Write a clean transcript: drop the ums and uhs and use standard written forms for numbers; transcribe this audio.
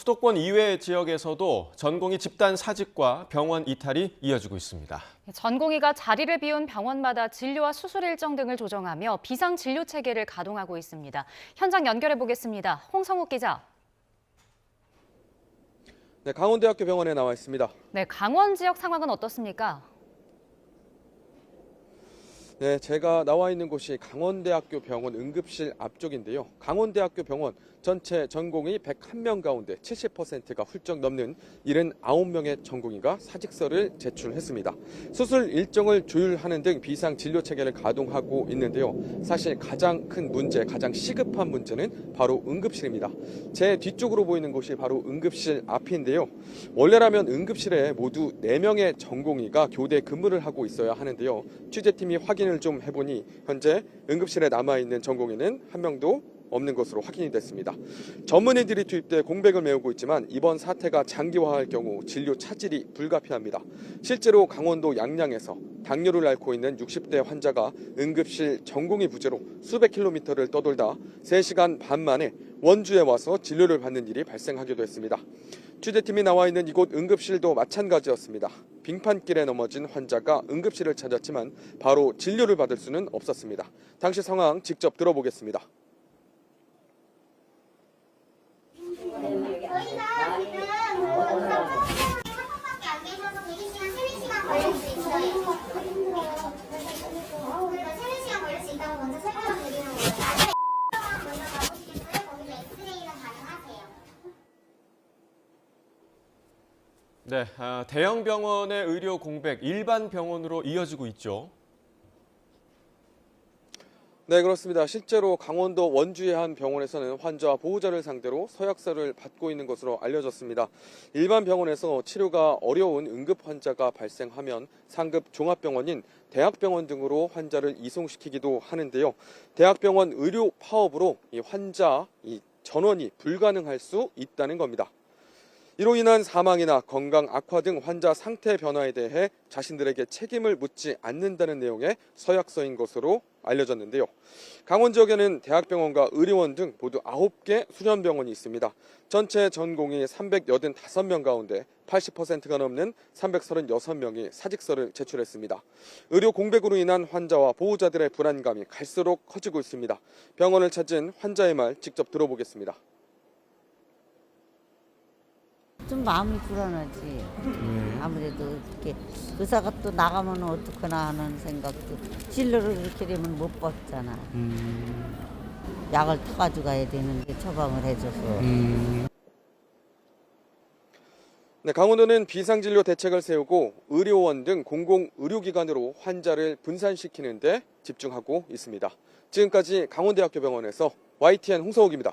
수도권 이외 지역에서도 전공의 집단 사직과 병원 이탈이 이어지고 있습니다. 전공의가 자리를 비운 병원마다 진료와 수술 일정 등을 조정하며 비상 진료 체계를 가동하고 있습니다. 현장 연결해 보겠습니다. 홍성욱 기자. 네, 강원대학교 병원에 나와 있습니다. 네, 강원 지역 상황은 어떻습니까? 네, 제가 나와 있는 곳이 강원대학교 병원 응급실 앞쪽인데요. 강원대학교 병원 전체 전공의 101명 가운데 70%가 훌쩍 넘는 79명의 전공의가 사직서를 제출했습니다. 수술 일정을 조율하는 등 비상 진료 체계를 가동하고 있는데요. 사실 가장 큰 문제, 가장 시급한 문제는 바로 응급실입니다. 제 뒤쪽으로 보이는 곳이 바로 응급실 앞인데요. 원래라면 응급실에 모두 4명의 전공의가 교대 근무를 하고 있어야 하는데요. 취재팀이 확인을 좀 해보니 현재 응급실에 남아있는 전공의는 한 명도 없는 것으로 확인이 됐습니다. 전문의들이 투입돼 공백을 메우고 있지만 이번 사태가 장기화할 경우 진료 차질이 불가피합니다. 실제로 강원도 양양에서 당뇨를 앓고 있는 60대 환자가 응급실 전공의 부재로 수백 킬로미터를 떠돌다 3시간 반 만에 원주에 와서 진료를 받는 일이 발생하기도 했습니다. 취재팀이 나와 있는 이곳 응급실도 마찬가지였습니다. 빙판길에 넘어진 환자가 응급실을 찾았지만 바로 진료를 받을 수는 없었습니다. 당시 상황 직접 들어보겠습니다. 저희가 지금 한번밖에 안 계셔서 대기시간 3-4시간 걸릴 수 있어요. 그러니까 3-4시간 걸릴 수 있다고 먼저 설명을 드리는 거예요. 나중에 먼저 가보시겠어요? 거기서 엑스레이는 가능하세요. 네, 대형 병원의 의료 공백, 일반 병원으로 이어지고 있죠. 네, 그렇습니다. 실제로 강원도 원주의 한 병원에서는 환자와 보호자를 상대로 서약서를 받고 있는 것으로 알려졌습니다. 일반 병원에서 치료가 어려운 응급 환자가 발생하면 상급 종합병원인 대학병원 등으로 환자를 이송시키기도 하는데요. 대학병원 의료 파업으로 이 환자 전원이 불가능할 수 있다는 겁니다. 이로 인한 사망이나 건강 악화 등 환자 상태 변화에 대해 자신들에게 책임을 묻지 않는다는 내용의 서약서인 것으로 알려졌는데요. 강원 지역에는 대학병원과 의료원 등 모두 9개 수련병원이 있습니다. 전체 전공의 385명 가운데 80%가 넘는 336명이 사직서를 제출했습니다. 의료 공백으로 인한 환자와 보호자들의 불안감이 갈수록 커지고 있습니다. 병원을 찾은 환자의 말 직접 들어보겠습니다. 좀 마음이 불안하지. 아무래도 이렇게 의사가 또 나가면 어떡하나 하는 생각도 진료를 그렇게 되면 못 받잖아. 약을 타가지고 가야 되는데 처방을 해줘서. 네, 강원도는 비상진료 대책을 세우고 의료원 등 공공의료기관으로 환자를 분산시키는 데 집중하고 있습니다. 지금까지 강원대학교 병원에서 YTN 홍성욱입니다.